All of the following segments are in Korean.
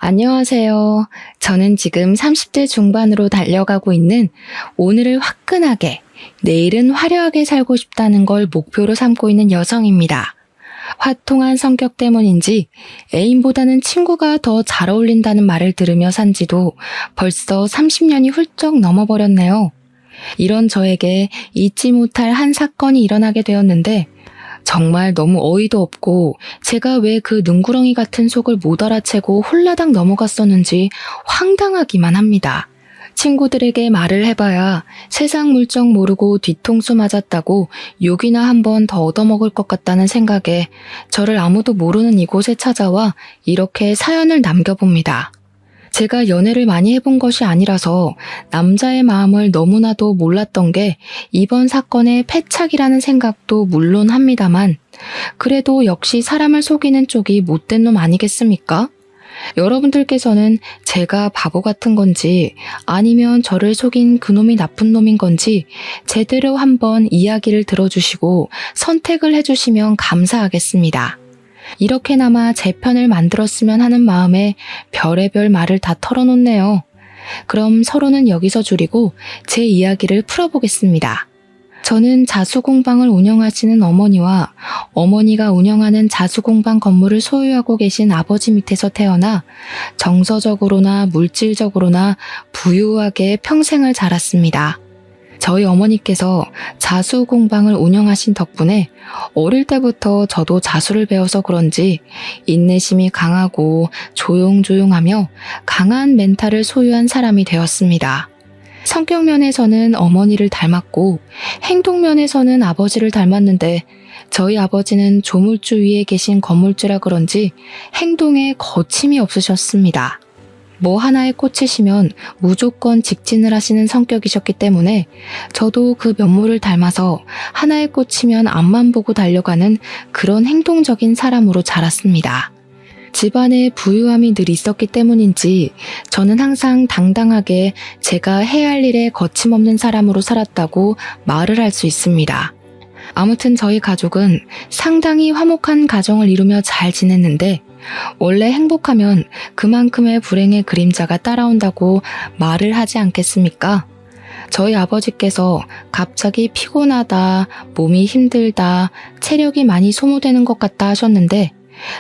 안녕하세요. 저는 지금 30대 중반으로 달려가고 있는 오늘을 화끈하게, 내일은 화려하게 살고 싶다는 걸 목표로 삼고 있는 여성입니다. 화통한 성격 때문인지 애인보다는 친구가 더 잘 어울린다는 말을 들으며 산 지도 벌써 30년이 훌쩍 넘어버렸네요. 이런 저에게 잊지 못할 한 사건이 일어나게 되었는데 정말 너무 어이도 없고 제가 왜 그 능구렁이 같은 속을 못 알아채고 홀라당 넘어갔었는지 황당하기만 합니다. 친구들에게 말을 해봐야 세상 물정 모르고 뒤통수 맞았다고 욕이나 한 번 더 얻어먹을 것 같다는 생각에 저를 아무도 모르는 이곳에 찾아와 이렇게 사연을 남겨봅니다. 제가 연애를 많이 해본 것이 아니라서 남자의 마음을 너무나도 몰랐던 게 이번 사건의 패착이라는 생각도 물론 합니다만 그래도 역시 사람을 속이는 쪽이 못된 놈 아니겠습니까? 여러분들께서는 제가 바보 같은 건지 아니면 저를 속인 그놈이 나쁜 놈인 건지 제대로 한번 이야기를 들어주시고 선택을 해주시면 감사하겠습니다. 이렇게나마 제 편을 만들었으면 하는 마음에 별의별 말을 다 털어놓네요. 그럼 서로는 여기서 줄이고 제 이야기를 풀어보겠습니다. 저는 자수공방을 운영하시는 어머니와 어머니가 운영하는 자수공방 건물을 소유하고 계신 아버지 밑에서 태어나 정서적으로나 물질적으로나 부유하게 평생을 자랐습니다. 저희 어머니께서 자수공방을 운영하신 덕분에 어릴 때부터 저도 자수를 배워서 그런지 인내심이 강하고 조용조용하며 강한 멘탈을 소유한 사람이 되었습니다. 성격 면에서는 어머니를 닮았고 행동 면에서는 아버지를 닮았는데 저희 아버지는 조물주 위에 계신 건물주라 그런지 행동에 거침이 없으셨습니다. 뭐 하나에 꽂히시면 무조건 직진을 하시는 성격이셨기 때문에 저도 그 면모를 닮아서 하나에 꽂히면 앞만 보고 달려가는 그런 행동적인 사람으로 자랐습니다. 집안에 부유함이 늘 있었기 때문인지 저는 항상 당당하게 제가 해야 할 일에 거침없는 사람으로 살았다고 말을 할 수 있습니다. 아무튼 저희 가족은 상당히 화목한 가정을 이루며 잘 지냈는데 원래 행복하면 그만큼의 불행의 그림자가 따라온다고 말을 하지 않겠습니까? 저희 아버지께서 갑자기 피곤하다, 몸이 힘들다, 체력이 많이 소모되는 것 같다 하셨는데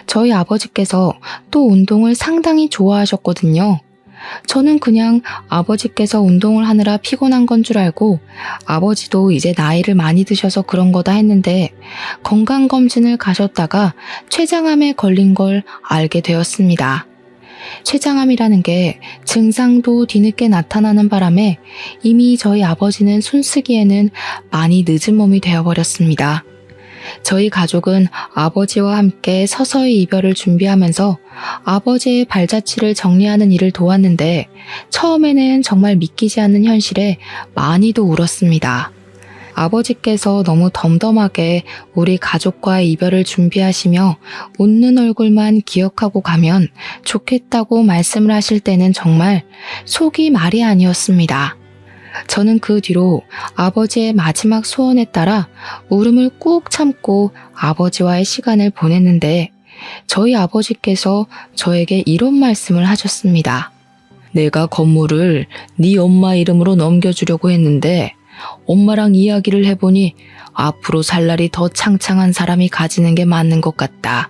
저희 아버지께서 또 운동을 상당히 좋아하셨거든요. 저는 그냥 아버지께서 운동을 하느라 피곤한 건 줄 알고 아버지도 이제 나이를 많이 드셔서 그런 거다 했는데 건강검진을 가셨다가 췌장암에 걸린 걸 알게 되었습니다. 췌장암이라는 게 증상도 뒤늦게 나타나는 바람에 이미 저희 아버지는 손쓰기에는 많이 늦은 몸이 되어버렸습니다. 저희 가족은 아버지와 함께 서서히 이별을 준비하면서 아버지의 발자취를 정리하는 일을 도왔는데 처음에는 정말 믿기지 않는 현실에 많이도 울었습니다. 아버지께서 너무 덤덤하게 우리 가족과의 이별을 준비하시며 웃는 얼굴만 기억하고 가면 좋겠다고 말씀을 하실 때는 정말 속이 말이 아니었습니다. 저는 그 뒤로 아버지의 마지막 소원에 따라 울음을 꾹 참고 아버지와의 시간을 보냈는데 저희 아버지께서 저에게 이런 말씀을 하셨습니다. 내가 건물을 네 엄마 이름으로 넘겨주려고 했는데 엄마랑 이야기를 해보니 앞으로 살 날이 더 창창한 사람이 가지는 게 맞는 것 같다.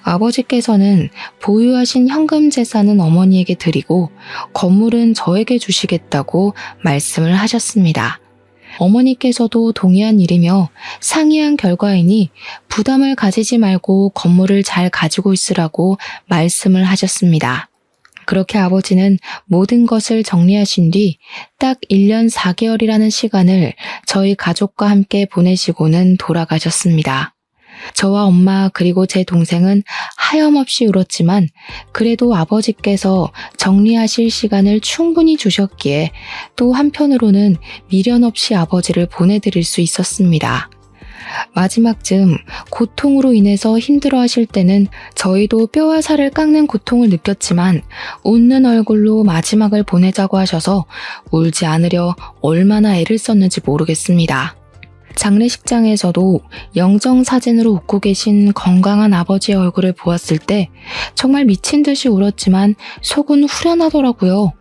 아버지께서는 보유하신 현금 재산은 어머니에게 드리고 건물은 저에게 주시겠다고 말씀을 하셨습니다. 어머니께서도 동의한 일이며 상의한 결과이니 부담을 가지지 말고 건물을 잘 가지고 있으라고 말씀을 하셨습니다. 그렇게 아버지는 모든 것을 정리하신 뒤 딱 1년 4개월이라는 시간을 저희 가족과 함께 보내시고는 돌아가셨습니다. 저와 엄마 그리고 제 동생은 하염없이 울었지만 그래도 아버지께서 정리하실 시간을 충분히 주셨기에 또 한편으로는 미련 없이 아버지를 보내드릴 수 있었습니다. 마지막쯤 고통으로 인해서 힘들어하실 때는 저희도 뼈와 살을 깎는 고통을 느꼈지만 웃는 얼굴로 마지막을 보내자고 하셔서 울지 않으려 얼마나 애를 썼는지 모르겠습니다. 장례식장에서도 영정 사진으로 웃고 계신 건강한 아버지의 얼굴을 보았을 때 정말 미친 듯이 울었지만 속은 후련하더라고요.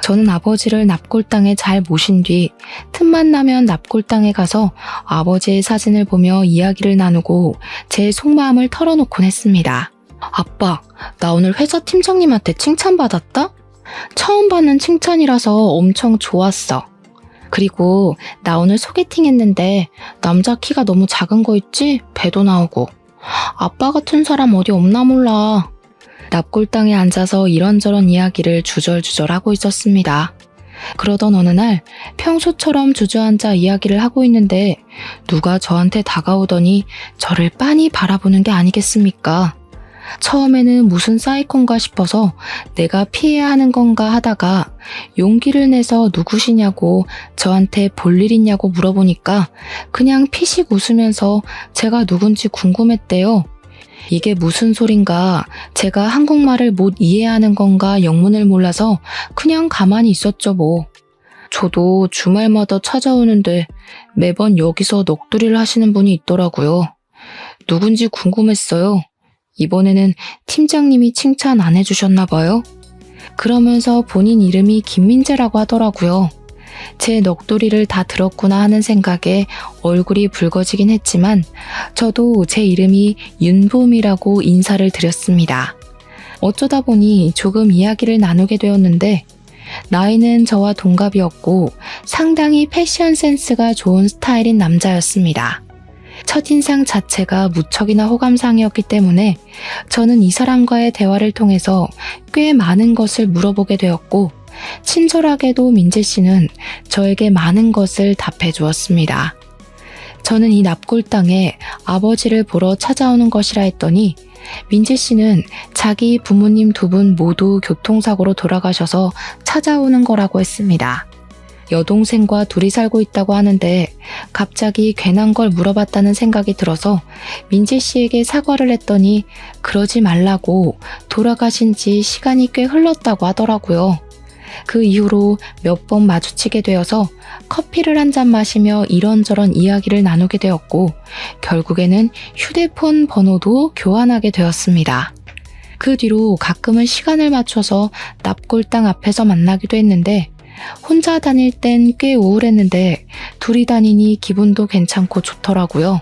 저는 아버지를 납골당에 잘 모신 뒤 틈만 나면 납골당에 가서 아버지의 사진을 보며 이야기를 나누고 제 속마음을 털어놓곤 했습니다. 아빠, 나 오늘 회사 팀장님한테 칭찬받았다? 처음 받는 칭찬이라서 엄청 좋았어. 그리고 나 오늘 소개팅 했는데 남자 키가 너무 작은 거 있지? 배도 나오고. 아빠 같은 사람 어디 없나 몰라. 납골당에 앉아서 이런저런 이야기를 주절주절 하고 있었습니다. 그러던 어느 날 평소처럼 주저앉아 이야기를 하고 있는데 누가 저한테 다가오더니 저를 빤히 바라보는 게 아니겠습니까? 처음에는 무슨 사이콘가 싶어서 내가 피해야 하는 건가 하다가 용기를 내서 누구시냐고 저한테 볼 일 있냐고 물어보니까 그냥 피식 웃으면서 제가 누군지 궁금했대요. 이게 무슨 소린가, 제가 한국말을 못 이해하는 건가 영문을 몰라서 그냥 가만히 있었죠 뭐. 저도 주말마다 찾아오는데 매번 여기서 넋두리를 하시는 분이 있더라고요. 누군지 궁금했어요. 이번에는 팀장님이 칭찬 안 해주셨나 봐요. 그러면서 본인 이름이 김민재라고 하더라고요. 제 넋두리를 다 들었구나 하는 생각에 얼굴이 붉어지긴 했지만 저도 제 이름이 윤봄이라고 인사를 드렸습니다. 어쩌다 보니 조금 이야기를 나누게 되었는데 나이는 저와 동갑이었고 상당히 패션 센스가 좋은 스타일인 남자였습니다. 첫인상 자체가 무척이나 호감상이었기 때문에 저는 이 사람과의 대화를 통해서 꽤 많은 것을 물어보게 되었고 친절하게도 민재 씨는 저에게 많은 것을 답해 주었습니다. 저는 이 납골당에 아버지를 보러 찾아오는 것이라 했더니 민재 씨는 자기 부모님 두 분 모두 교통사고로 돌아가셔서 찾아오는 거라고 했습니다. 여동생과 둘이 살고 있다고 하는데 갑자기 괜한 걸 물어봤다는 생각이 들어서 민재 씨에게 사과를 했더니 그러지 말라고 돌아가신 지 시간이 꽤 흘렀다고 하더라고요. 그 이후로 몇 번 마주치게 되어서 커피를 한 잔 마시며 이런저런 이야기를 나누게 되었고 결국에는 휴대폰 번호도 교환하게 되었습니다. 그 뒤로 가끔은 시간을 맞춰서 납골당 앞에서 만나기도 했는데 혼자 다닐 땐 꽤 우울했는데 둘이 다니니 기분도 괜찮고 좋더라고요.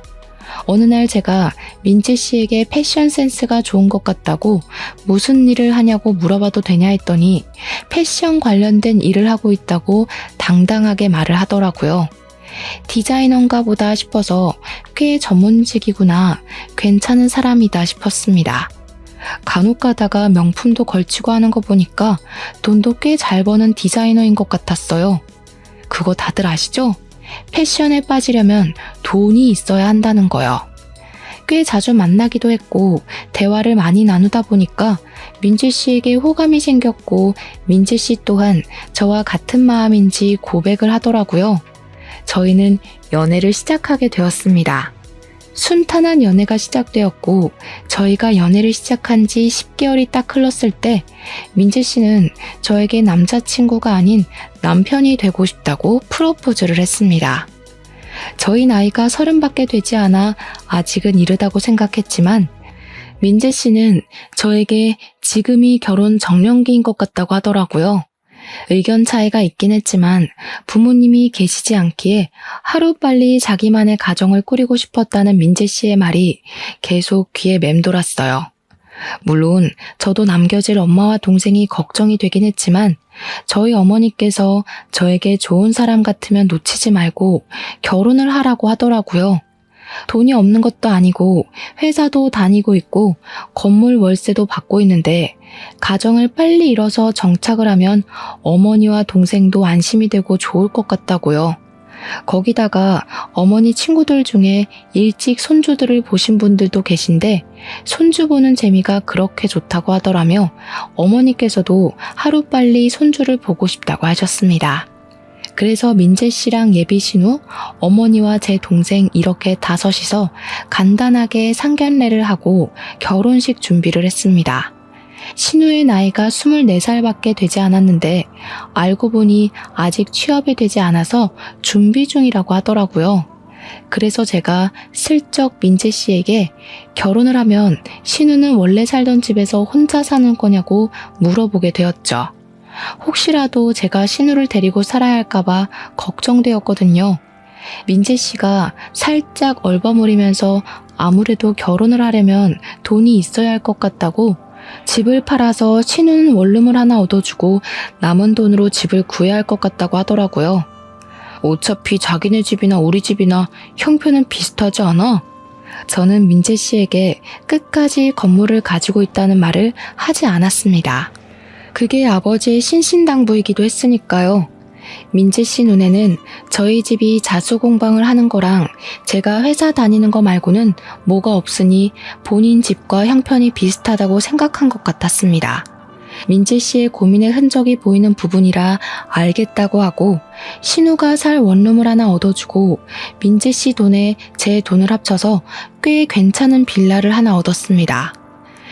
어느 날 제가 민재 씨에게 패션 센스가 좋은 것 같다고 무슨 일을 하냐고 물어봐도 되냐 했더니 패션 관련된 일을 하고 있다고 당당하게 말을 하더라고요. 디자이너인가 보다 싶어서 꽤 전문직이구나, 괜찮은 사람이다 싶었습니다. 간혹 가다가 명품도 걸치고 하는 거 보니까 돈도 꽤 잘 버는 디자이너인 것 같았어요. 그거 다들 아시죠? 패션에 빠지려면 돈이 있어야 한다는 거요. 꽤 자주 만나기도 했고 대화를 많이 나누다 보니까 민재 씨에게 호감이 생겼고 민재 씨 또한 저와 같은 마음인지 고백을 하더라고요. 저희는 연애를 시작하게 되었습니다. 순탄한 연애가 시작되었고 저희가 연애를 시작한 지 10개월이 딱 흘렀을 때 민재 씨는 저에게 남자친구가 아닌 남편이 되고 싶다고 프로포즈를 했습니다. 저희 나이가 30밖에 되지 않아 아직은 이르다고 생각했지만 민재 씨는 저에게 지금이 결혼 정년기인 것 같다고 하더라고요. 의견 차이가 있긴 했지만 부모님이 계시지 않기에 하루빨리 자기만의 가정을 꾸리고 싶었다는 민재 씨의 말이 계속 귀에 맴돌았어요. 물론 저도 남겨질 엄마와 동생이 걱정이 되긴 했지만 저희 어머니께서 저에게 좋은 사람 같으면 놓치지 말고 결혼을 하라고 하더라고요. 돈이 없는 것도 아니고 회사도 다니고 있고 건물 월세도 받고 있는데 가정을 빨리 이뤄서 정착을 하면 어머니와 동생도 안심이 되고 좋을 것 같다고요. 거기다가 어머니 친구들 중에 일찍 손주들을 보신 분들도 계신데 손주 보는 재미가 그렇게 좋다고 하더라며 어머니께서도 하루빨리 손주를 보고 싶다고 하셨습니다. 그래서 민재 씨랑 예비 신우, 어머니와 제 동생 이렇게 다섯이서 간단하게 상견례를 하고 결혼식 준비를 했습니다. 신우의 나이가 24살밖에 되지 않았는데 알고 보니 아직 취업이 되지 않아서 준비 중이라고 하더라고요. 그래서 제가 슬쩍 민재 씨에게 결혼을 하면 신우는 원래 살던 집에서 혼자 사는 거냐고 물어보게 되었죠. 혹시라도 제가 신우를 데리고 살아야 할까봐 걱정되었거든요. 민재 씨가 살짝 얼버무리면서 아무래도 결혼을 하려면 돈이 있어야 할 것 같다고 집을 팔아서 신우는 원룸을 하나 얻어주고 남은 돈으로 집을 구해야 할 것 같다고 하더라고요. 어차피 자기네 집이나 우리 집이나 형편은 비슷하지 않아? 저는 민재 씨에게 끝까지 건물을 가지고 있다는 말을 하지 않았습니다. 그게 아버지의 신신당부이기도 했으니까요. 민재 씨 눈에는 저희 집이 자수공방을 하는 거랑 제가 회사 다니는 거 말고는 뭐가 없으니 본인 집과 형편이 비슷하다고 생각한 것 같았습니다. 민재 씨의 고민의 흔적이 보이는 부분이라 알겠다고 하고 신우가 살 원룸을 하나 얻어주고 민재 씨 돈에 제 돈을 합쳐서 꽤 괜찮은 빌라를 하나 얻었습니다.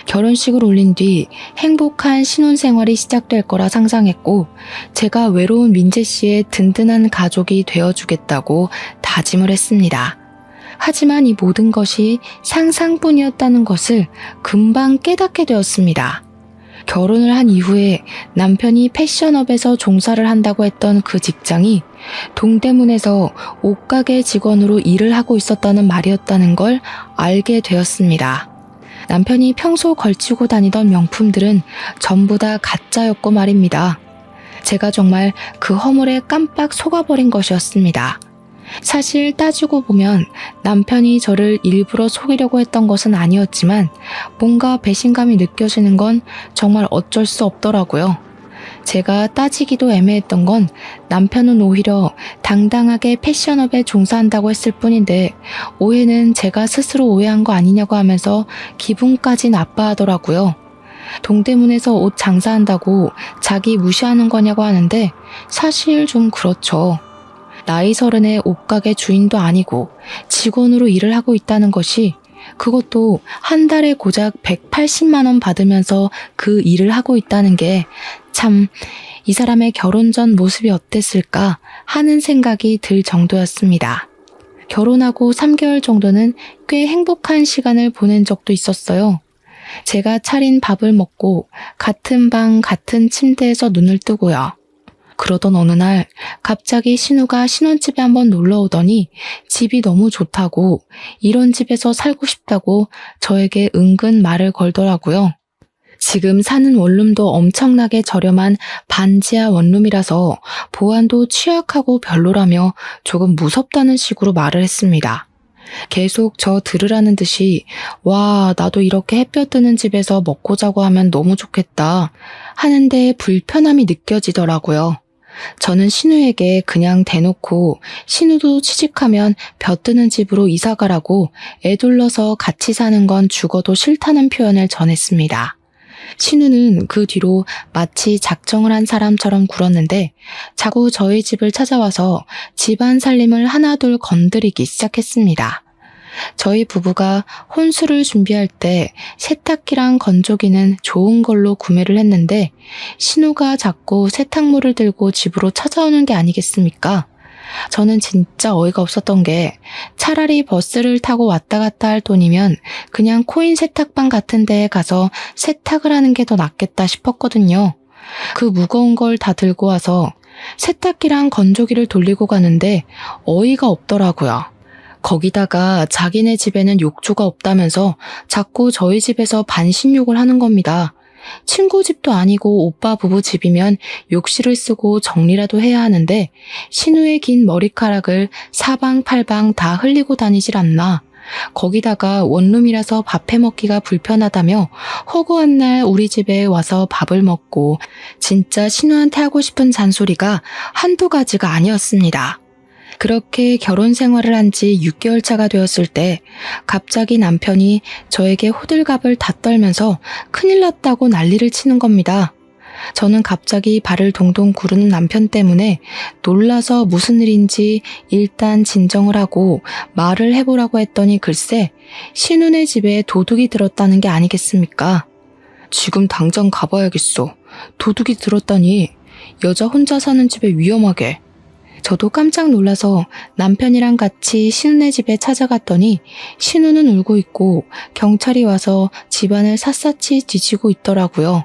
결혼식을 올린 뒤 행복한 신혼생활이 시작될 거라 상상했고 제가 외로운 민재 씨의 든든한 가족이 되어주겠다고 다짐을 했습니다. 하지만 이 모든 것이 상상뿐이었다는 것을 금방 깨닫게 되었습니다. 결혼을 한 이후에 남편이 패션업에서 종사를 한다고 했던 그 직장이 동대문에서 옷가게 직원으로 일을 하고 있었다는 말이었다는 걸 알게 되었습니다. 남편이 평소 걸치고 다니던 명품들은 전부 다 가짜였고 말입니다. 제가 정말 그 허물에 깜빡 속아버린 것이었습니다. 사실 따지고 보면 남편이 저를 일부러 속이려고 했던 것은 아니었지만 뭔가 배신감이 느껴지는 건 정말 어쩔 수 없더라고요. 제가 따지기도 애매했던 건 남편은 오히려 당당하게 패션업에 종사한다고 했을 뿐인데 오해는 제가 스스로 오해한 거 아니냐고 하면서 기분까지 나빠하더라고요. 동대문에서 옷 장사한다고 자기 무시하는 거냐고 하는데 사실 좀 그렇죠. 나이 30에 옷가게 주인도 아니고 직원으로 일을 하고 있다는 것이 그것도 한 달에 고작 180만 원 받으면서 그 일을 하고 있다는 게 참 이 사람의 결혼 전 모습이 어땠을까 하는 생각이 들 정도였습니다. 결혼하고 3개월 정도는 꽤 행복한 시간을 보낸 적도 있었어요. 제가 차린 밥을 먹고 같은 방 같은 침대에서 눈을 뜨고요. 그러던 어느 날 갑자기 신우가 신혼집에 한번 놀러 오더니 집이 너무 좋다고 이런 집에서 살고 싶다고 저에게 은근 말을 걸더라고요. 지금 사는 원룸도 엄청나게 저렴한 반지하 원룸이라서 보안도 취약하고 별로라며 조금 무섭다는 식으로 말을 했습니다. 계속 저 들으라는 듯이 와 나도 이렇게 햇볕 드는 집에서 먹고 자고 하면 너무 좋겠다 하는데 불편함이 느껴지더라고요. 저는 신우에게 그냥 대놓고 신우도 취직하면 볕 드는 집으로 이사가라고 애둘러서 같이 사는 건 죽어도 싫다는 표현을 전했습니다. 신우는 그 뒤로 마치 작정을 한 사람처럼 굴었는데 자꾸 저희 집을 찾아와서 집안 살림을 하나둘 건드리기 시작했습니다. 저희 부부가 혼수를 준비할 때 세탁기랑 건조기는 좋은 걸로 구매를 했는데 신우가 자꾸 세탁물을 들고 집으로 찾아오는 게 아니겠습니까? 저는 진짜 어이가 없었던 게 차라리 버스를 타고 왔다 갔다 할 돈이면 그냥 코인 세탁방 같은 데에 가서 세탁을 하는 게 더 낫겠다 싶었거든요. 그 무거운 걸 다 들고 와서 세탁기랑 건조기를 돌리고 가는데 어이가 없더라고요. 거기다가 자기네 집에는 욕조가 없다면서 자꾸 저희 집에서 반신욕을 하는 겁니다. 친구 집도 아니고 오빠 부부 집이면 욕실을 쓰고 정리라도 해야 하는데 신우의 긴 머리카락을 사방팔방 다 흘리고 다니질 않나. 거기다가 원룸이라서 밥 해먹기가 불편하다며 허구한 날 우리 집에 와서 밥을 먹고 진짜 신우한테 하고 싶은 잔소리가 한두 가지가 아니었습니다. 그렇게 결혼 생활을 한 지 6개월 차가 되었을 때 갑자기 남편이 저에게 호들갑을 다 떨면서 큰일 났다고 난리를 치는 겁니다. 저는 갑자기 발을 동동 구르는 남편 때문에 놀라서 무슨 일인지 일단 진정을 하고 말을 해보라고 했더니 글쎄 신우네 집에 도둑이 들었다는 게 아니겠습니까? 지금 당장 가봐야겠어. 도둑이 들었다니 여자 혼자 사는 집에 위험하게. 저도 깜짝 놀라서 남편이랑 같이 신우네 집에 찾아갔더니 신우는 울고 있고 경찰이 와서 집안을 샅샅이 뒤지고 있더라고요.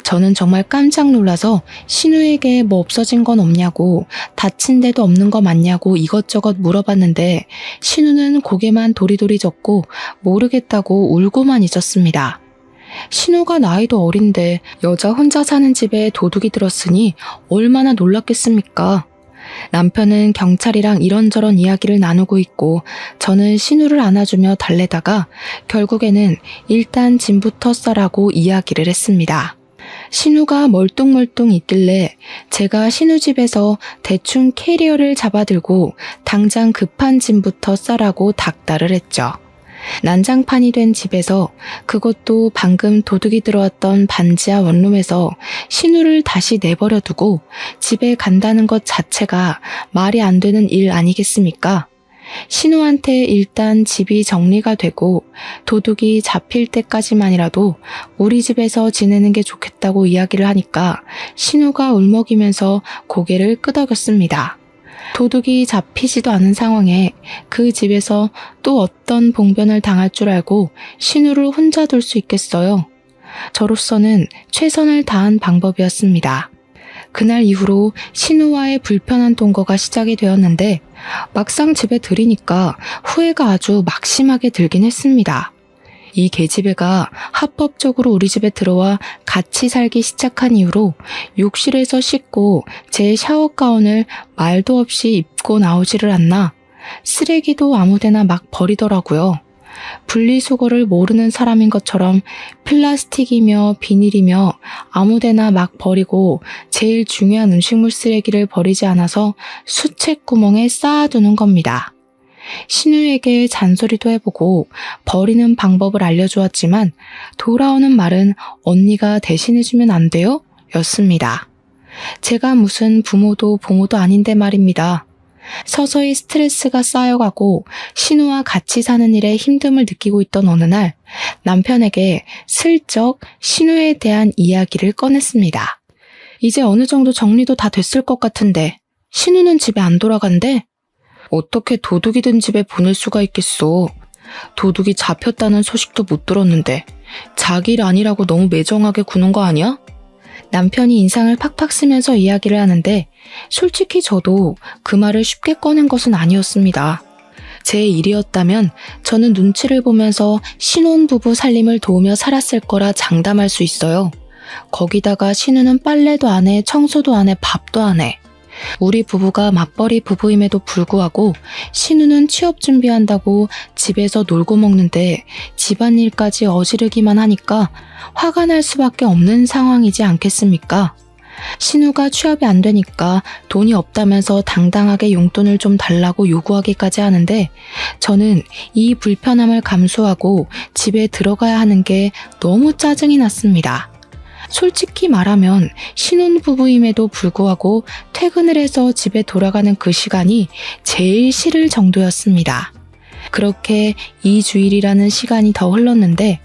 저는 정말 깜짝 놀라서 신우에게 뭐 없어진 건 없냐고, 다친 데도 없는 거 맞냐고 이것저것 물어봤는데 신우는 고개만 도리도리 젓고 모르겠다고 울고만 있었습니다. 신우가 나이도 어린데 여자 혼자 사는 집에 도둑이 들었으니 얼마나 놀랐겠습니까? 남편은 경찰이랑 이런저런 이야기를 나누고 있고 저는 신우를 안아주며 달래다가 결국에는 일단 짐부터 싸라고 이야기를 했습니다. 신우가 멀뚱멀뚱 있길래 제가 신우 집에서 대충 캐리어를 잡아들고 당장 급한 짐부터 싸라고 닥달을 했죠. 난장판이 된 집에서, 그것도 방금 도둑이 들어왔던 반지하 원룸에서 신우를 다시 내버려 두고 집에 간다는 것 자체가 말이 안 되는 일 아니겠습니까? 신우한테 일단 집이 정리가 되고 도둑이 잡힐 때까지만이라도 우리 집에서 지내는 게 좋겠다고 이야기를 하니까 신우가 울먹이면서 고개를 끄덕였습니다. 도둑이 잡히지도 않은 상황에 그 집에서 또 어떤 봉변을 당할 줄 알고 신우를 혼자 둘 수 있겠어요. 저로서는 최선을 다한 방법이었습니다. 그날 이후로 신우와의 불편한 동거가 시작이 되었는데 막상 집에 들이니까 후회가 아주 막심하게 들긴 했습니다. 이 계집애가 합법적으로 우리 집에 들어와 같이 살기 시작한 이후로 욕실에서 씻고 제 샤워 가운을 말도 없이 입고 나오지를 않나 쓰레기도 아무데나 막 버리더라고요. 분리수거를 모르는 사람인 것처럼 플라스틱이며 비닐이며 아무데나 막 버리고 제일 중요한 음식물 쓰레기를 버리지 않아서 수채구멍에 쌓아두는 겁니다. 신우에게 잔소리도 해보고 버리는 방법을 알려주었지만 돌아오는 말은 언니가 대신해주면 안 돼요? 였습니다. 제가 무슨 부모도 보모도 아닌데 말입니다. 서서히 스트레스가 쌓여가고 신우와 같이 사는 일에 힘듦을 느끼고 있던 어느 날 남편에게 슬쩍 신우에 대한 이야기를 꺼냈습니다. 이제 어느 정도 정리도 다 됐을 것 같은데 신우는 집에 안 돌아간대? 어떻게 도둑이 든 집에 보낼 수가 있겠소. 도둑이 잡혔다는 소식도 못 들었는데 자기 일 아니라고 너무 매정하게 구는 거 아니야? 남편이 인상을 팍팍 쓰면서 이야기를 하는데 솔직히 저도 그 말을 쉽게 꺼낸 것은 아니었습니다. 제 일이었다면 저는 눈치를 보면서 신혼부부 살림을 도우며 살았을 거라 장담할 수 있어요. 거기다가 신우는 빨래도 안 해, 청소도 안 해, 밥도 안 해. 우리 부부가 맞벌이 부부임에도 불구하고 신우는 취업 준비한다고 집에서 놀고 먹는데 집안일까지 어지르기만 하니까 화가 날 수밖에 없는 상황이지 않겠습니까? 신우가 취업이 안 되니까 돈이 없다면서 당당하게 용돈을 좀 달라고 요구하기까지 하는데 저는 이 불편함을 감수하고 집에 들어가야 하는 게 너무 짜증이 났습니다. 솔직히 말하면 신혼부부임에도 불구하고 퇴근을 해서 집에 돌아가는 그 시간이 제일 싫을 정도였습니다. 그렇게 2주일이라는 시간이 더 흘렀는데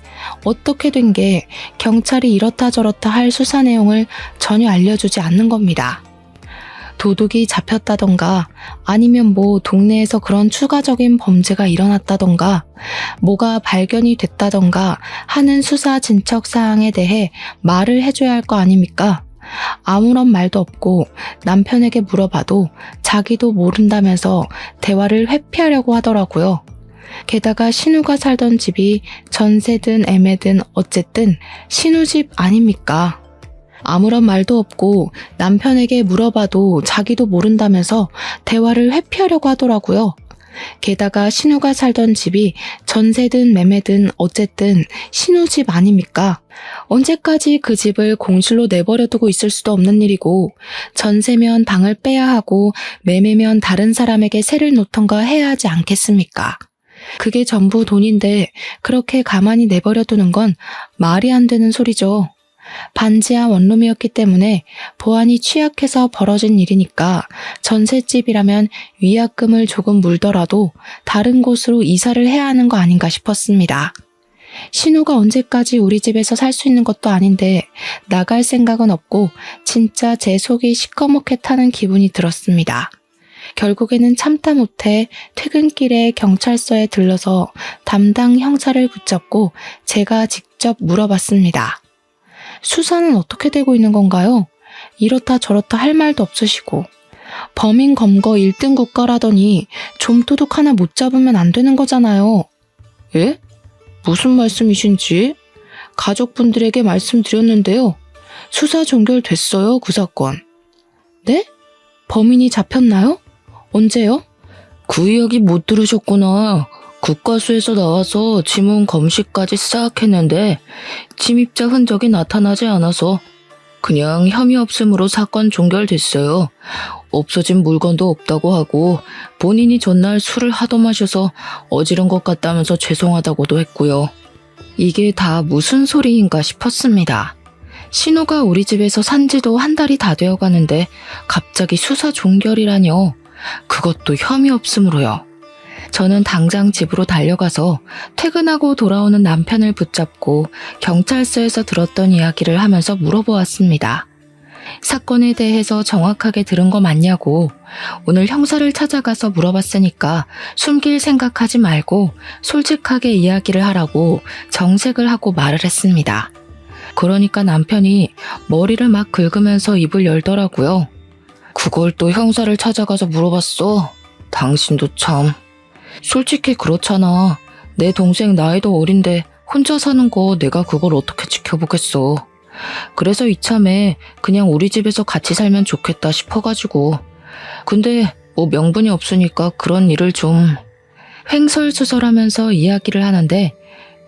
어떻게 된 게 경찰이 이렇다 저렇다 할 수사 내용을 전혀 알려주지 않는 겁니다. 도둑이 잡혔다던가 아니면 뭐 동네에서 그런 추가적인 범죄가 일어났다던가 뭐가 발견이 됐다던가 하는 수사 진척 사항에 대해 말을 해줘야 할 거 아닙니까? 아무런 말도 없고 남편에게 물어봐도 자기도 모른다면서 대화를 회피하려고 하더라고요. 게다가 신우가 살던 집이 전세든 애매든 어쨌든 신우 집 아닙니까? 아무런 말도 없고 남편에게 물어봐도 자기도 모른다면서 대화를 회피하려고 하더라고요. 게다가 신우가 살던 집이 전세든 매매든 어쨌든 신우 집 아닙니까? 언제까지 그 집을 공실로 내버려두고 있을 수도 없는 일이고 전세면 방을 빼야 하고 매매면 다른 사람에게 세를 놓던가 해야 하지 않겠습니까? 그게 전부 돈인데 그렇게 가만히 내버려두는 건 말이 안 되는 소리죠. 반지하 원룸이었기 때문에 보안이 취약해서 벌어진 일이니까 전셋집이라면 위약금을 조금 물더라도 다른 곳으로 이사를 해야 하는 거 아닌가 싶었습니다. 신우가 언제까지 우리 집에서 살 수 있는 것도 아닌데 나갈 생각은 없고 진짜 제 속이 시커멓게 타는 기분이 들었습니다. 결국에는 참다 못해 퇴근길에 경찰서에 들러서 담당 형사를 붙잡고 제가 직접 물어봤습니다. 수사는 어떻게 되고 있는 건가요? 이렇다 저렇다 할 말도 없으시고 범인 검거 1등 국가라더니 좀도둑 하나 못 잡으면 안 되는 거잖아요. 예? 무슨 말씀이신지? 가족분들에게 말씀드렸는데요. 수사 종결됐어요, 그 사건. 네? 범인이 잡혔나요? 언제요? 그 이야기 못 들으셨구나. 국과수에서 나와서 지문 검시까지 싹 했는데 침입자 흔적이 나타나지 않아서 그냥 혐의 없음으로 사건 종결됐어요. 없어진 물건도 없다고 하고 본인이 전날 술을 하도 마셔서 어지른 것 같다면서 죄송하다고도 했고요. 이게 다 무슨 소리인가 싶었습니다. 신우가 우리 집에서 산 지도 한 달이 다 되어 가는데 갑자기 수사 종결이라뇨. 그것도 혐의 없음으로요. 저는 당장 집으로 달려가서 퇴근하고 돌아오는 남편을 붙잡고 경찰서에서 들었던 이야기를 하면서 물어보았습니다. 사건에 대해서 정확하게 들은 거 맞냐고. 오늘 형사를 찾아가서 물어봤으니까 숨길 생각하지 말고 솔직하게 이야기를 하라고 정색을 하고 말을 했습니다. 그러니까 남편이 머리를 막 긁으면서 입을 열더라고요. 그걸 또 형사를 찾아가서 물어봤어? 당신도 참. 솔직히 그렇잖아. 내 동생 나이도 어린데 혼자 사는 거 내가 그걸 어떻게 지켜보겠어. 그래서 이참에 그냥 우리 집에서 같이 살면 좋겠다 싶어가지고. 근데 뭐 명분이 없으니까 그런 일을 좀 횡설수설하면서 이야기를 하는데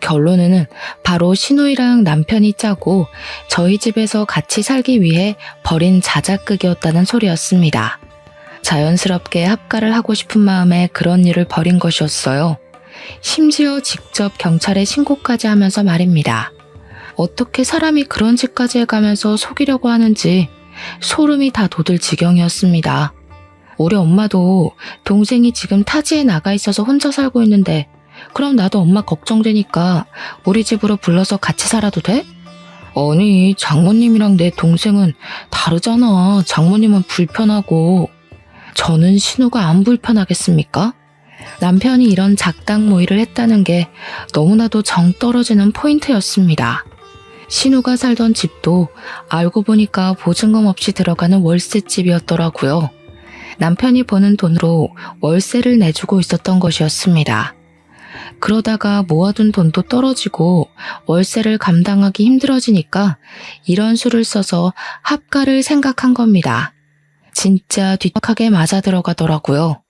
결론에는 바로 신우이랑 남편이 짜고 저희 집에서 같이 살기 위해 벌인 자작극이었다는 소리였습니다. 자연스럽게 합가를 하고 싶은 마음에 그런 일을 벌인 것이었어요. 심지어 직접 경찰에 신고까지 하면서 말입니다. 어떻게 사람이 그런 짓까지 해가면서 속이려고 하는지 소름이 다 돋을 지경이었습니다. 우리 엄마도 동생이 지금 타지에 나가 있어서 혼자 살고 있는데 그럼 나도 엄마 걱정되니까 우리 집으로 불러서 같이 살아도 돼? 아니, 장모님이랑 내 동생은 다르잖아. 장모님은 불편하고. 저는 신우가 안 불편하겠습니까? 남편이 이런 작당 모의를 했다는 게 너무나도 정 떨어지는 포인트였습니다. 신우가 살던 집도 알고 보니까 보증금 없이 들어가는 월세집이었더라고요. 남편이 버는 돈으로 월세를 내주고 있었던 것이었습니다. 그러다가 모아둔 돈도 떨어지고 월세를 감당하기 힘들어지니까 이런 수를 써서 합가를 생각한 겁니다. 진짜 뒷박하게 맞아 들어가더라고요.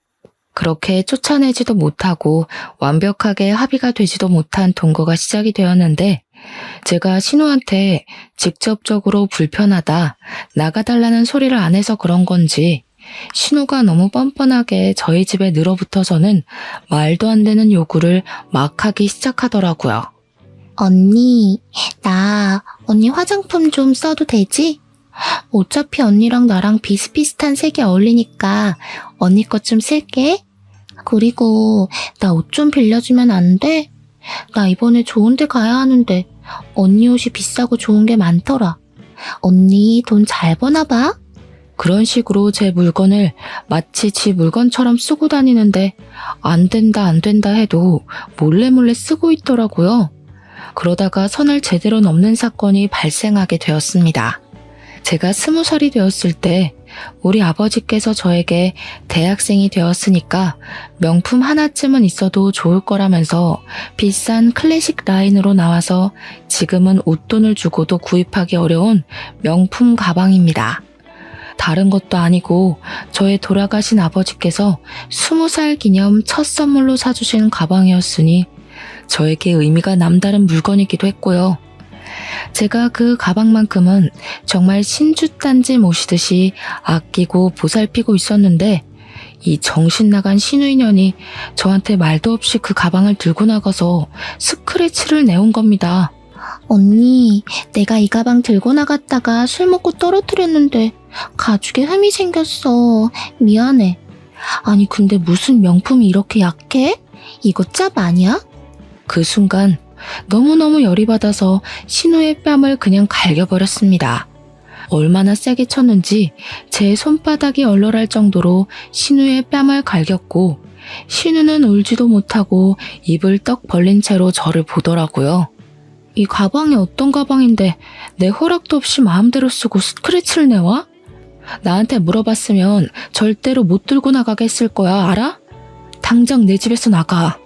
그렇게 쫓아내지도 못하고 완벽하게 합의가 되지도 못한 동거가 시작이 되었는데 제가 신우한테 직접적으로 불편하다, 나가달라는 소리를 안 해서 그런 건지 신우가 너무 뻔뻔하게 저희 집에 늘어붙어서는 말도 안 되는 요구를 막 하기 시작하더라고요. 언니 화장품 좀 써도 되지? 어차피 언니랑 나랑 비슷비슷한 색이 어울리니까 언니 것 좀 쓸게. 그리고 나 옷 좀 빌려주면 안 돼? 나 이번에 좋은 데 가야 하는데 언니 옷이 비싸고 좋은 게 많더라. 언니 돈 잘 버나 봐? 그런 식으로 제 물건을 마치 지 물건처럼 쓰고 다니는데 안 된다 해도 몰래 쓰고 있더라고요. 그러다가 선을 제대로 넘는 사건이 발생하게 되었습니다. 제가 20살이 되었을 때 우리 아버지께서 저에게 대학생이 되었으니까 명품 하나쯤은 있어도 좋을 거라면서 비싼 클래식 라인으로 나와서 지금은 웃돈을 주고도 구입하기 어려운 명품 가방입니다. 다른 것도 아니고 저의 돌아가신 아버지께서 20살 기념 첫 선물로 사주신 가방이었으니 저에게 의미가 남다른 물건이기도 했고요. 제가 그 가방만큼은 정말 신주단지 모시듯이 아끼고 보살피고 있었는데 이 정신나간 신우인연이 저한테 말도 없이 그 가방을 들고 나가서 스크래치를 내온 겁니다. 언니, 내가 이 가방 들고 나갔다가 술 먹고 떨어뜨렸는데 가죽에 흠이 생겼어. 미안해. 아니 근데 무슨 명품이 이렇게 약해? 이거 짭 아니야? 그 순간 너무너무 열이 받아서 신우의 뺨을 그냥 갈겨버렸습니다. 얼마나 세게 쳤는지 제 손바닥이 얼얼할 정도로 신우의 뺨을 갈겼고 신우는 울지도 못하고 입을 떡 벌린 채로 저를 보더라고요. 이 가방이 어떤 가방인데 내 허락도 없이 마음대로 쓰고 스크래치를 내와? 나한테 물어봤으면 절대로 못 들고 나가게 했을 거야, 알아? 당장 내 집에서 나가.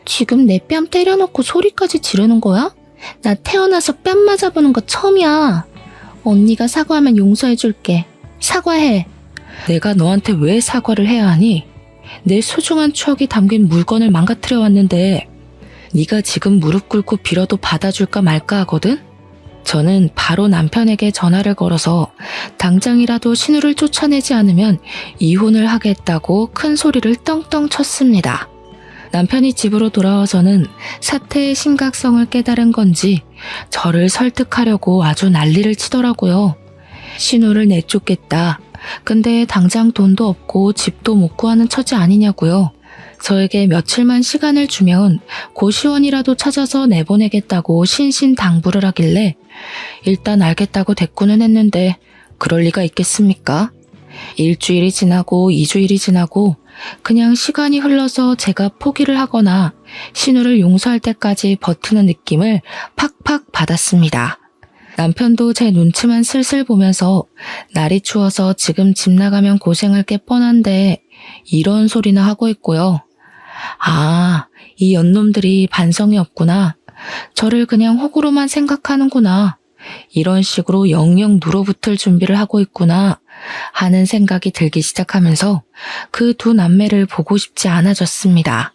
지금 내 뺨 때려놓고 소리까지 지르는 거야? 나 태어나서 뺨 맞아보는 거 처음이야. 언니가 사과하면 용서해줄게. 사과해. 내가 너한테 왜 사과를 해야 하니? 내 소중한 추억이 담긴 물건을 망가뜨려 왔는데 네가 지금 무릎 꿇고 빌어도 받아줄까 말까 하거든? 저는 바로 남편에게 전화를 걸어서 당장이라도 신우를 쫓아내지 않으면 이혼을 하겠다고 큰 소리를 떵떵 쳤습니다. 남편이 집으로 돌아와서는 사태의 심각성을 깨달은 건지 저를 설득하려고 아주 난리를 치더라고요. 신우를 내쫓겠다. 근데 당장 돈도 없고 집도 못 구하는 처지 아니냐고요. 저에게 며칠만 시간을 주면 고시원이라도 찾아서 내보내겠다고 신신당부를 하길래 일단 알겠다고 대꾸는 했는데 그럴 리가 있겠습니까? 일주일이 지나고 2주일이 지나고 그냥 시간이 흘러서 제가 포기를 하거나 신우를 용서할 때까지 버티는 느낌을 팍팍 받았습니다. 남편도 제 눈치만 슬슬 보면서 날이 추워서 지금 집 나가면 고생할 게 뻔한데 이런 소리나 하고 있고요. 아, 이 연놈들이 반성이 없구나. 저를 그냥 호구로만 생각하는구나. 이런 식으로 영영 누로붙을 준비를 하고 있구나 하는 생각이 들기 시작하면서 그 두 남매를 보고 싶지 않아졌습니다.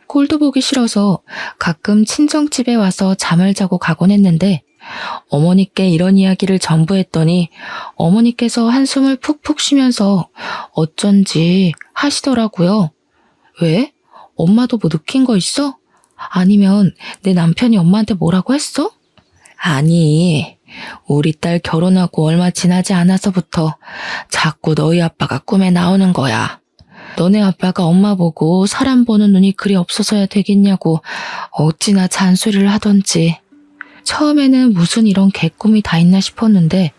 꼴도 보기 싫어서 가끔 친정집에 와서 잠을 자고 가곤 했는데 어머니께 이런 이야기를 전부 했더니 어머니께서 한숨을 푹푹 쉬면서 어쩐지 하시더라고요. 왜? 엄마도 뭐 느낀 거 있어? 아니면 내 남편이 엄마한테 뭐라고 했어? 아니, 우리 딸 결혼하고 얼마 지나지 않아서부터 자꾸 너희 아빠가 꿈에 나오는 거야. 너네 아빠가 엄마 보고 사람 보는 눈이 그리 없어서야 되겠냐고 어찌나 잔소리를 하던지. 처음에는 무슨 이런 개꿈이 다 있나 싶었는데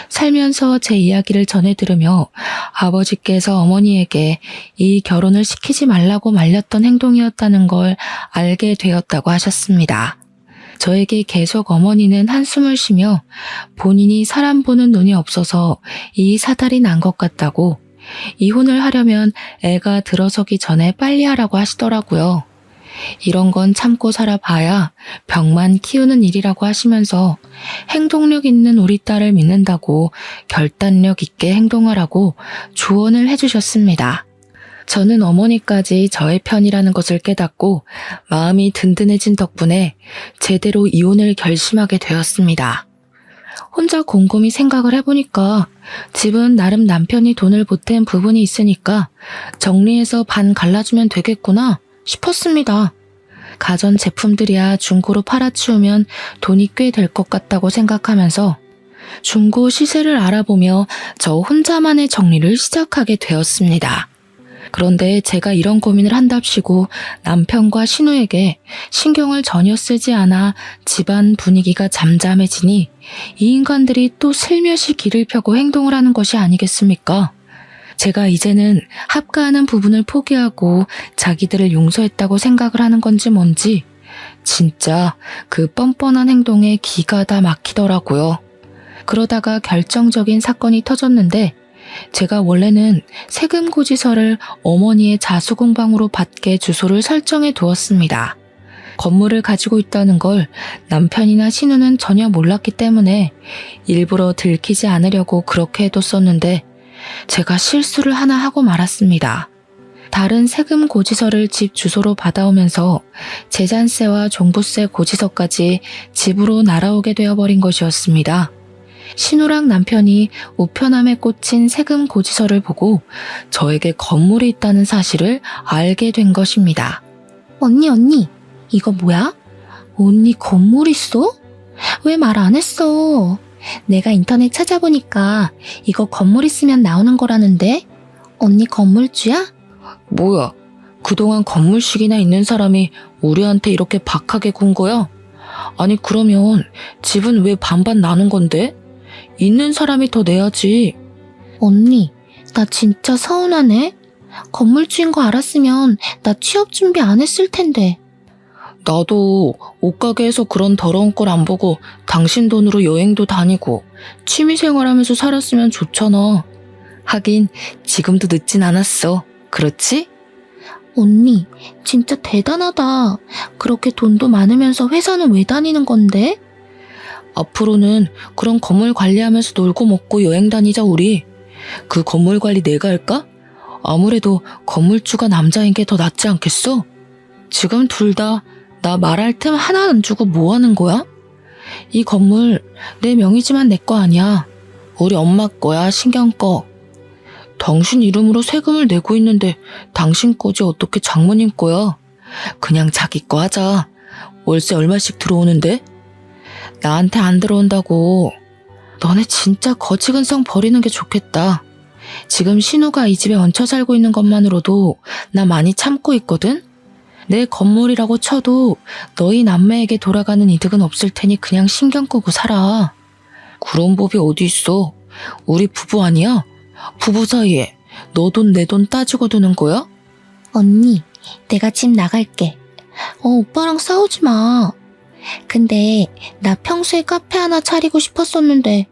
살면서 제 이야기를 전해 들으며 아버지께서 어머니에게 이 결혼을 시키지 말라고 말렸던 행동이었다는 걸 알게 되었다고 하셨습니다. 저에게 계속 어머니는 한숨을 쉬며 본인이 사람 보는 눈이 없어서 이 사달이 난 것 같다고 이혼을 하려면 애가 들어서기 전에 빨리 하라고 하시더라고요. 이런 건 참고 살아봐야 병만 키우는 일이라고 하시면서 행동력 있는 우리 딸을 믿는다고 결단력 있게 행동하라고 조언을 해주셨습니다. 저는 어머니까지 저의 편이라는 것을 깨닫고 마음이 든든해진 덕분에 제대로 이혼을 결심하게 되었습니다. 혼자 곰곰이 생각을 해보니까 집은 나름 남편이 돈을 보탠 부분이 있으니까 정리해서 반 갈라주면 되겠구나 싶었습니다. 가전 제품들이야 중고로 팔아치우면 돈이 꽤 될 것 같다고 생각하면서 중고 시세를 알아보며 저 혼자만의 정리를 시작하게 되었습니다. 그런데 제가 이런 고민을 한답시고 남편과 신우에게 신경을 전혀 쓰지 않아 집안 분위기가 잠잠해지니 이 인간들이 또 슬며시 길을 펴고 행동을 하는 것이 아니겠습니까? 제가 이제는 합가하는 부분을 포기하고 자기들을 용서했다고 생각을 하는 건지 뭔지 진짜 그 뻔뻔한 행동에 기가 다 막히더라고요. 그러다가 결정적인 사건이 터졌는데 제가 원래는 세금 고지서를 어머니의 자수공방으로 받게 주소를 설정해 두었습니다. 건물을 가지고 있다는 걸 남편이나 신우는 전혀 몰랐기 때문에 일부러 들키지 않으려고 그렇게 해뒀었는데 제가 실수를 하나 하고 말았습니다. 다른 세금 고지서를 집 주소로 받아오면서 재산세와 종부세 고지서까지 집으로 날아오게 되어버린 것이었습니다. 신우랑 남편이 우편함에 꽂힌 세금 고지서를 보고 저에게 건물이 있다는 사실을 알게 된 것입니다. 언니, 이거 뭐야? 언니 건물 있어? 왜 말 안 했어? 내가 인터넷 찾아보니까 이거 건물 있으면 나오는 거라는데? 언니 건물주야? 뭐야, 그동안 건물식이나 있는 사람이 우리한테 이렇게 박하게 군 거야? 아니 그러면 집은 왜 반반 나눈 건데? 있는 사람이 더 내야지. 언니, 나 진짜 서운하네. 건물주인 거 알았으면 나 취업 준비 안 했을 텐데. 나도 옷가게에서 그런 더러운 걸 안 보고 당신 돈으로 여행도 다니고 취미생활하면서 살았으면 좋잖아. 하긴 지금도 늦진 않았어. 그렇지? 언니, 진짜 대단하다. 그렇게 돈도 많으면서 회사는 왜 다니는 건데? 앞으로는 그런 건물 관리하면서 놀고 먹고 여행 다니자 우리. 그 건물 관리 내가 할까? 아무래도 건물주가 남자인 게 더 낫지 않겠어? 지금 둘 다 나 말할 틈 하나 안 주고 뭐 하는 거야? 이 건물 내 명의지만 내 거 아니야. 우리 엄마 거야, 신경 꺼. 당신 이름으로 세금을 내고 있는데 당신 거지 어떻게 장모님 거야? 그냥 자기 거 하자. 월세 얼마씩 들어오는데? 나한테 안 들어온다고. 너네 진짜 거지근성 버리는 게 좋겠다. 지금 신우가 이 집에 얹혀 살고 있는 것만으로도 나 많이 참고 있거든? 내 건물이라고 쳐도 너희 남매에게 돌아가는 이득은 없을 테니 그냥 신경 끄고 살아. 그런 법이 어디 있어? 우리 부부 아니야? 부부 사이에 너 돈 내 돈 따지고 드는 거야? 언니, 내가 집 나갈게. 오빠랑 싸우지 마. 근데 나 평소에 카페 하나 차리고 싶었었는데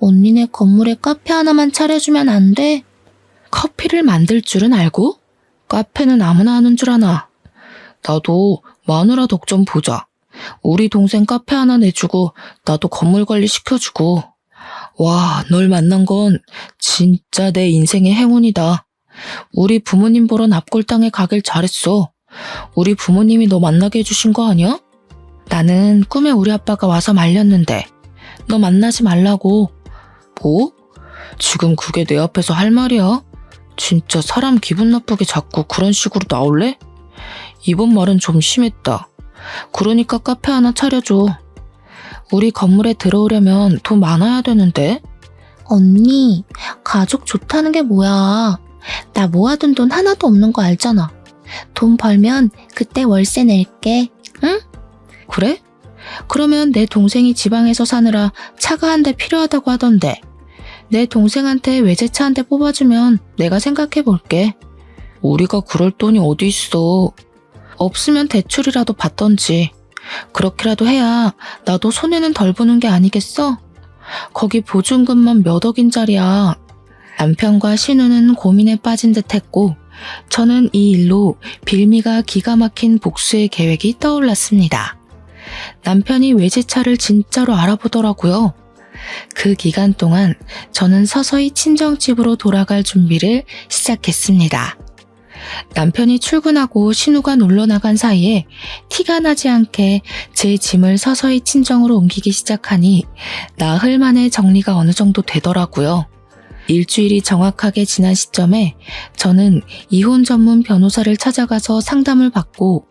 언니네 건물에 카페 하나만 차려주면 안 돼? 커피를 만들 줄은 알고? 카페는 아무나 하는 줄 아나. 나도 마누라 덕 좀 보자. 우리 동생 카페 하나 내주고 나도 건물 관리 시켜주고. 와, 널 만난 건 진짜 내 인생의 행운이다. 우리 부모님 보러 납골당에 가길 잘했어. 우리 부모님이 너 만나게 해주신 거 아니야? 나는 꿈에 우리 아빠가 와서 말렸는데 너 만나지 말라고. 뭐? 지금 그게 내 앞에서 할 말이야? 진짜 사람 기분 나쁘게 자꾸 그런 식으로 나올래? 이번 말은 좀 심했다. 그러니까 카페 하나 차려줘. 우리 건물에 들어오려면 돈 많아야 되는데. 언니, 가족 좋다는 게 뭐야. 나 모아둔 돈 하나도 없는 거 알잖아. 돈 벌면 그때 월세 낼게. 응? 그래? 그러면 내 동생이 지방에서 사느라 차가 한 대 필요하다고 하던데. 내 동생한테 외제차 한 대 뽑아주면 내가 생각해 볼게. 우리가 그럴 돈이 어디 있어. 없으면 대출이라도 받던지. 그렇게라도 해야 나도 손해는 덜 보는 게 아니겠어? 거기 보증금만 몇 억인짜리야. 남편과 신우는 고민에 빠진 듯 했고 저는 이 일로 빌미가 기가 막힌 복수의 계획이 떠올랐습니다. 남편이 외제차를 진짜로 알아보더라고요. 그 기간 동안 저는 서서히 친정집으로 돌아갈 준비를 시작했습니다. 남편이 출근하고 신우가 놀러 나간 사이에 티가 나지 않게 제 짐을 서서히 친정으로 옮기기 시작하니 나흘 만에 정리가 어느 정도 되더라고요. 일주일이 정확하게 지난 시점에 저는 이혼 전문 변호사를 찾아가서 상담을 받고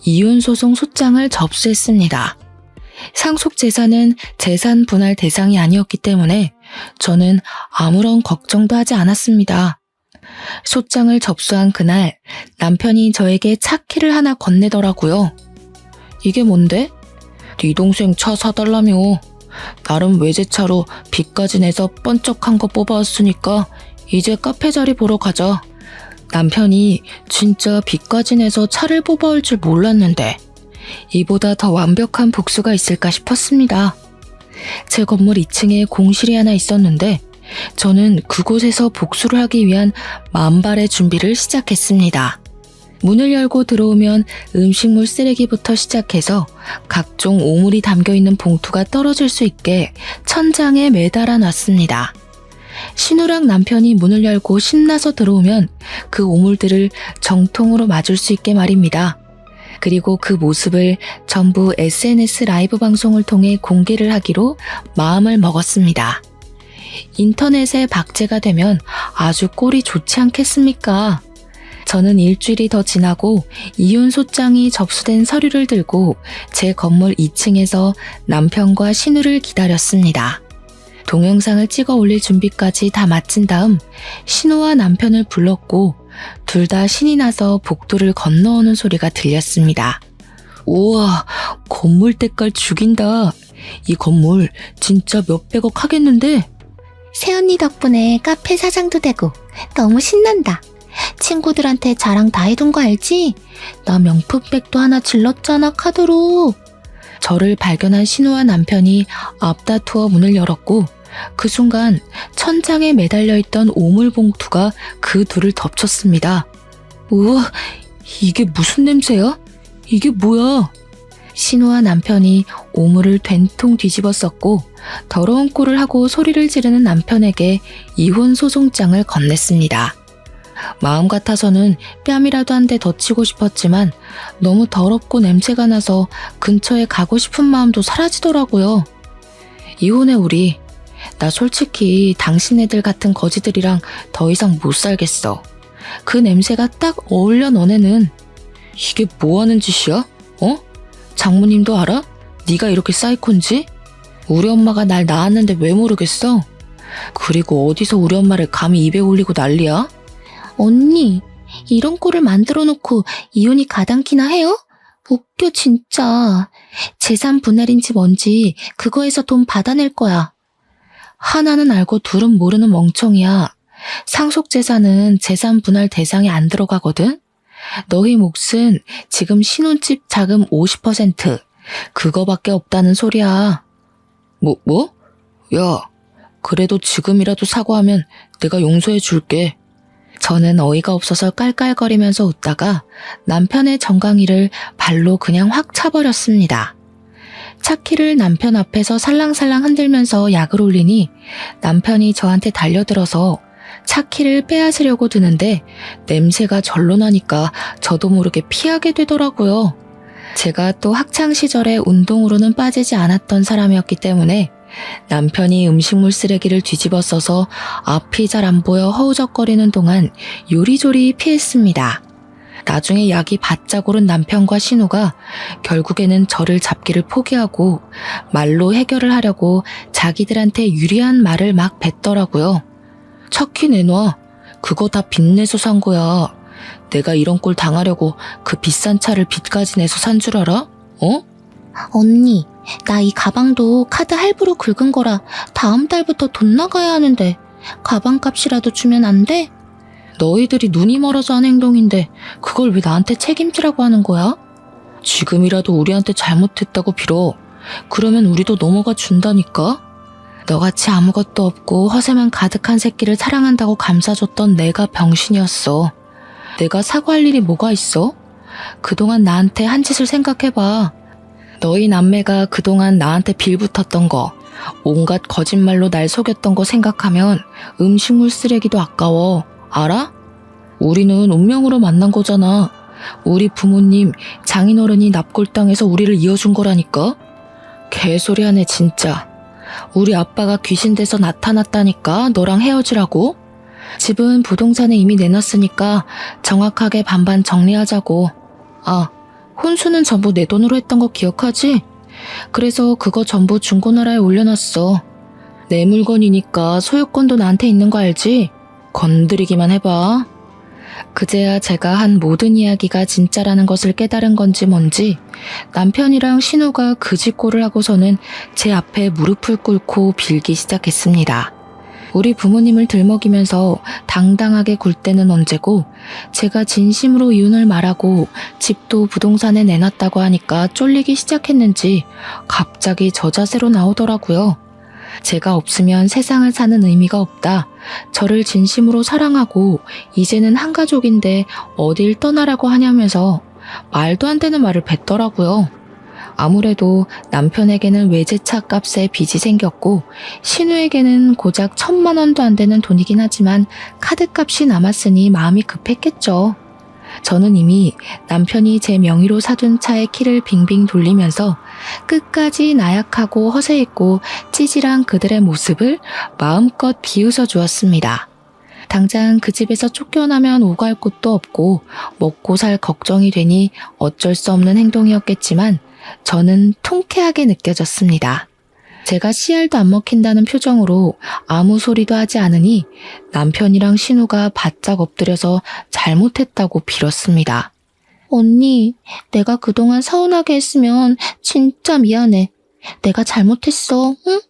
이혼소송 소장을 접수했습니다. 상속 재산은 재산 분할 대상이 아니었기 때문에 저는 아무런 걱정도 하지 않았습니다. 소장을 접수한 그날 남편이 저에게 차 키를 하나 건네더라고요. 이게 뭔데? 네 동생 차 사달라며. 나름 외제차로 빚까지 내서 번쩍한 거 뽑아왔으니까 이제 카페 자리 보러 가자. 남편이 진짜 빚까지 내서 차를 뽑아올 줄 몰랐는데 이보다 더 완벽한 복수가 있을까 싶었습니다. 제 건물 2층에 공실이 하나 있었는데 저는 그곳에서 복수를 하기 위한 만발의 준비를 시작했습니다. 문을 열고 들어오면 음식물 쓰레기부터 시작해서 각종 오물이 담겨있는 봉투가 떨어질 수 있게 천장에 매달아 놨습니다. 신우랑 남편이 문을 열고 신나서 들어오면 그 오물들을 정통으로 맞을 수 있게 말입니다. 그리고 그 모습을 전부 SNS 라이브 방송을 통해 공개를 하기로 마음을 먹었습니다. 인터넷에 박제가 되면 아주 꼴이 좋지 않겠습니까? 저는 일주일이 더 지나고 이혼 소장이 접수된 서류를 들고 제 건물 2층에서 남편과 신우를 기다렸습니다. 동영상을 찍어 올릴 준비까지 다 마친 다음 신우와 남편을 불렀고 둘 다 신이 나서 복도를 건너오는 소리가 들렸습니다. 우와, 건물 때깔 죽인다. 이 건물 진짜 몇백억 하겠는데? 새언니 덕분에 카페 사장도 되고 너무 신난다. 친구들한테 자랑 다 해둔 거 알지? 나 명품백도 하나 질렀잖아, 카드로. 저를 발견한 신우와 남편이 앞다투어 문을 열었고 그 순간 천장에 매달려 있던 오물 봉투가 그 둘을 덮쳤습니다. 우와, 이게 무슨 냄새야? 이게 뭐야? 신우와 남편이 오물을 된통 뒤집어 썼고 더러운 꼴을 하고 소리를 지르는 남편에게 이혼 소송장을 건넸습니다. 마음 같아서는 뺨이라도 한 대 더 치고 싶었지만 너무 더럽고 냄새가 나서 근처에 가고 싶은 마음도 사라지더라고요. 이혼해 우리. 나 솔직히 당신네들 같은 거지들이랑 더 이상 못 살겠어. 그 냄새가 딱 어울려 너네는. 이게 뭐 하는 짓이야? 어? 장모님도 알아? 네가 이렇게 사이콘지? 우리 엄마가 날 낳았는데 왜 모르겠어? 그리고 어디서 우리 엄마를 감히 입에 올리고 난리야? 언니, 이런 꼴을 만들어 놓고 이혼이 가당키나 해요? 웃겨 진짜. 재산 분할인지 뭔지 그거에서 돈 받아낼 거야. 하나는 알고 둘은 모르는 멍청이야. 상속재산은 재산 분할 대상에 안 들어가거든? 너희 몫은 지금 신혼집 자금 50% 그거밖에 없다는 소리야. 뭐? 야, 그래도 지금이라도 사과하면 내가 용서해 줄게. 저는 어이가 없어서 깔깔거리면서 웃다가 남편의 정강이를 발로 그냥 확 차버렸습니다. 차키를 남편 앞에서 살랑살랑 흔들면서 약을 올리니 남편이 저한테 달려들어서 차키를 빼앗으려고 드는데 냄새가 절로 나니까 저도 모르게 피하게 되더라고요. 제가 또 학창시절에 운동으로는 빠지지 않았던 사람이었기 때문에 남편이 음식물 쓰레기를 뒤집어 써서 앞이 잘 안 보여 허우적거리는 동안 요리조리 피했습니다. 나중에 약이 바짝 오른 남편과 신우가 결국에는 저를 잡기를 포기하고 말로 해결을 하려고 자기들한테 유리한 말을 막 뱉더라고요. 차키 내놔. 그거 다 빚내서 산 거야. 내가 이런 꼴 당하려고 그 비싼 차를 빚까지 내서 산 줄 알아? 어? 언니, 나 이 가방도 카드 할부로 긁은 거라 다음 달부터 돈 나가야 하는데 가방값이라도 주면 안 돼? 너희들이 눈이 멀어서 한 행동인데 그걸 왜 나한테 책임지라고 하는 거야? 지금이라도 우리한테 잘못했다고 빌어. 그러면 우리도 넘어가 준다니까? 너같이 아무것도 없고 허세만 가득한 새끼를 사랑한다고 감싸줬던 내가 병신이었어. 내가 사과할 일이 뭐가 있어? 그동안 나한테 한 짓을 생각해봐. 너희 남매가 그동안 나한테 빌붙었던 거, 온갖 거짓말로 날 속였던 거 생각하면 음식물 쓰레기도 아까워. 알아? 우리는 운명으로 만난 거잖아. 우리 부모님, 장인어른이 납골당해서 우리를 이어준 거라니까? 개소리 하네 진짜. 우리 아빠가 귀신 돼서 나타났다니까 너랑 헤어지라고? 집은 부동산에 이미 내놨으니까 정확하게 반반 정리하자고. 아, 혼수는 전부 내 돈으로 했던 거 기억하지? 그래서 그거 전부 중고나라에 올려놨어. 내 물건이니까 소유권도 나한테 있는 거 알지? 건드리기만 해봐. 그제야 제가 한 모든 이야기가 진짜라는 것을 깨달은 건지 뭔지 남편이랑 신우가 그짓골을 하고서는 제 앞에 무릎을 꿇고 빌기 시작했습니다. 우리 부모님을 들먹이면서 당당하게 굴 때는 언제고 제가 진심으로 이혼을 말하고 집도 부동산에 내놨다고 하니까 쫄리기 시작했는지 갑자기 저 자세로 나오더라고요. 제가 없으면 세상을 사는 의미가 없다. 저를 진심으로 사랑하고 이제는 한 가족인데 어딜 떠나라고 하냐면서 말도 안 되는 말을 뱉더라고요. 아무래도 남편에게는 외제차 값에 빚이 생겼고 신우에게는 고작 1,000만 원도 안 되는 돈이긴 하지만 카드값이 남았으니 마음이 급했겠죠. 저는 이미 남편이 제 명의로 사둔 차의 키를 빙빙 돌리면서 끝까지 나약하고 허세있고 찌질한 그들의 모습을 마음껏 비웃어 주었습니다. 당장 그 집에서 쫓겨나면 오갈 곳도 없고 먹고 살 걱정이 되니 어쩔 수 없는 행동이었겠지만 저는 통쾌하게 느껴졌습니다. 제가 씨알도 안 먹힌다는 표정으로 아무 소리도 하지 않으니 남편이랑 신우가 바짝 엎드려서 잘못했다고 빌었습니다. 언니, 내가 그동안 서운하게 했으면 진짜 미안해. 내가 잘못했어, 응?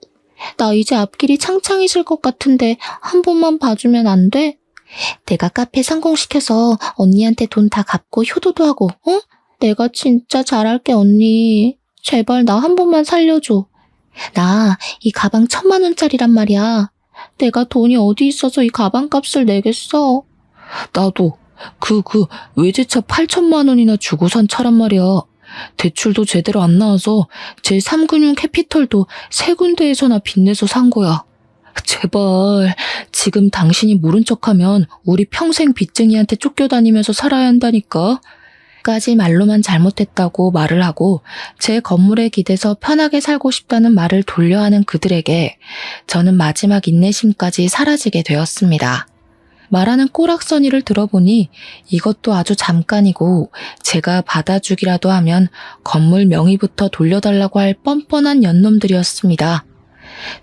나 이제 앞길이 창창해질 것 같은데 한 번만 봐주면 안 돼? 내가 카페 성공시켜서 언니한테 돈 다 갚고 효도도 하고, 응? 내가 진짜 잘할게, 언니. 제발 나 한 번만 살려줘. 나 이 가방 1,000만 원짜리란 말이야. 내가 돈이 어디 있어서 이 가방 값을 내겠어. 나도 외제차 8천만 원이나 주고 산 차란 말이야. 대출도 제대로 안 나와서 제 3금융 캐피털도 세 군데에서나 빚내서 산 거야. 제발 지금 당신이 모른 척하면 우리 평생 빚쟁이한테 쫓겨다니면서 살아야 한다니까. 까지 말로만 잘못했다고 말을 하고 제 건물에 기대서 편하게 살고 싶다는 말을 돌려하는 그들에게 저는 마지막 인내심까지 사라지게 되었습니다. 말하는 꼬락서니를 들어보니 이것도 아주 잠깐이고 제가 받아주기라도 하면 건물 명의부터 돌려달라고 할 뻔뻔한 연놈들이었습니다.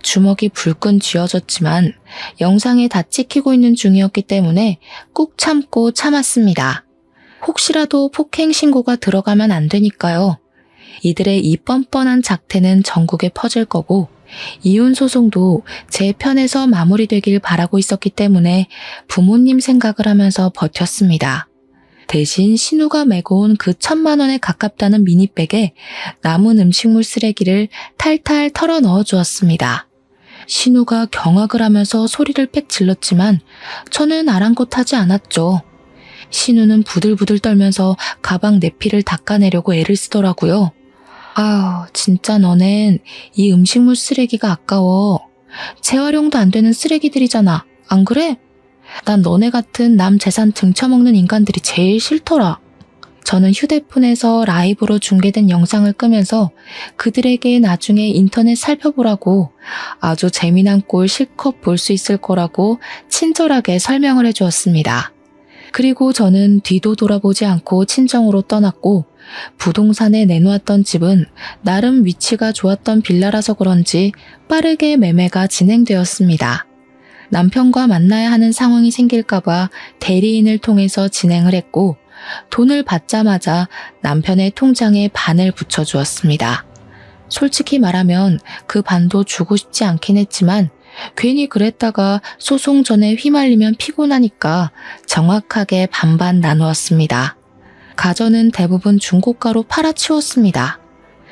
주먹이 불끈 쥐어졌지만 영상에 다 찍히고 있는 중이었기 때문에 꾹 참고 참았습니다. 혹시라도 폭행 신고가 들어가면 안 되니까요. 이들의 이 뻔뻔한 작태는 전국에 퍼질 거고 이혼 소송도 제 편에서 마무리되길 바라고 있었기 때문에 부모님 생각을 하면서 버텼습니다. 대신 신우가 메고 온 그 1,000만 원에 가깝다는 미니백에 남은 음식물 쓰레기를 탈탈 털어 넣어 주었습니다. 신우가 경악을 하면서 소리를 빽 질렀지만 저는 아랑곳하지 않았죠. 신우는 부들부들 떨면서 가방 내피를 닦아내려고 애를 쓰더라고요. 아우, 진짜 너넨 이 음식물 쓰레기가 아까워. 재활용도 안 되는 쓰레기들이잖아. 안 그래? 난 너네 같은 남 재산 등쳐먹는 인간들이 제일 싫더라. 저는 휴대폰에서 라이브로 중계된 영상을 끄면서 그들에게 나중에 인터넷 살펴보라고 아주 재미난 꼴 실컷 볼 수 있을 거라고 친절하게 설명을 해주었습니다. 그리고 저는 뒤도 돌아보지 않고 친정으로 떠났고 부동산에 내놓았던 집은 나름 위치가 좋았던 빌라라서 그런지 빠르게 매매가 진행되었습니다. 남편과 만나야 하는 상황이 생길까봐 대리인을 통해서 진행을 했고 돈을 받자마자 남편의 통장에 반을 붙여주었습니다. 솔직히 말하면 그 반도 주고 싶지 않긴 했지만 괜히 그랬다가 소송 전에 휘말리면 피곤하니까 정확하게 반반 나누었습니다. 가전은 대부분 중고가로 팔아치웠습니다.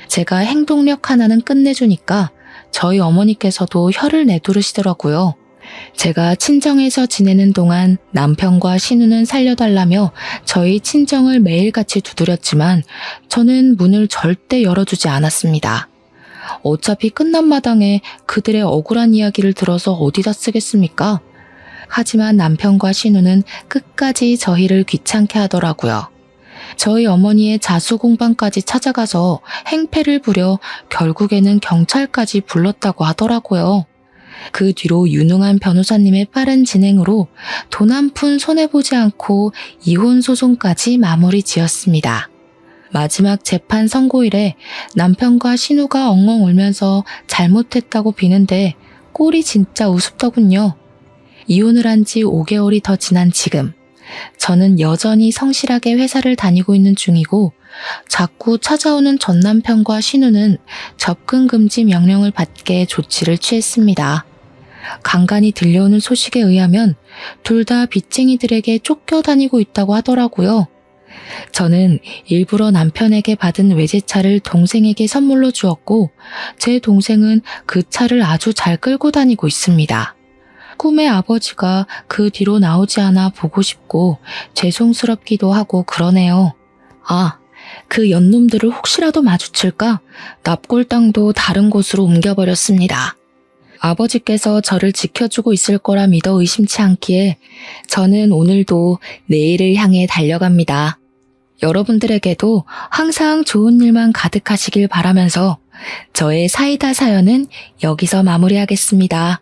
제가 행동력 하나는 끝내주니까 저희 어머니께서도 혀를 내두르시더라고요. 제가 친정에서 지내는 동안 남편과 신우는 살려달라며 저희 친정을 매일같이 두드렸지만 저는 문을 절대 열어주지 않았습니다. 어차피 끝난 마당에 그들의 억울한 이야기를 들어서 어디다 쓰겠습니까? 하지만 남편과 신우는 끝까지 저희를 귀찮게 하더라고요. 저희 어머니의 자수공방까지 찾아가서 행패를 부려 결국에는 경찰까지 불렀다고 하더라고요. 그 뒤로 유능한 변호사님의 빠른 진행으로 돈 한 푼 손해보지 않고 이혼 소송까지 마무리 지었습니다. 마지막 재판 선고일에 남편과 신우가 엉엉 울면서 잘못했다고 비는데 꼴이 진짜 우습더군요. 이혼을 한 지 5개월이 더 지난 지금 저는 여전히 성실하게 회사를 다니고 있는 중이고 자꾸 찾아오는 전 남편과 신우는 접근 금지 명령을 받게 조치를 취했습니다. 간간히 들려오는 소식에 의하면 둘 다 빚쟁이들에게 쫓겨다니고 있다고 하더라고요. 저는 일부러 남편에게 받은 외제차를 동생에게 선물로 주었고 제 동생은 그 차를 아주 잘 끌고 다니고 있습니다. 꿈의 아버지가 그 뒤로 나오지 않아 보고 싶고 죄송스럽기도 하고 그러네요. 아, 그 연놈들을 혹시라도 마주칠까 납골당도 다른 곳으로 옮겨버렸습니다. 아버지께서 저를 지켜주고 있을 거라 믿어 의심치 않기에 저는 오늘도 내일을 향해 달려갑니다. 여러분들에게도 항상 좋은 일만 가득하시길 바라면서 저의 사이다 사연은 여기서 마무리하겠습니다.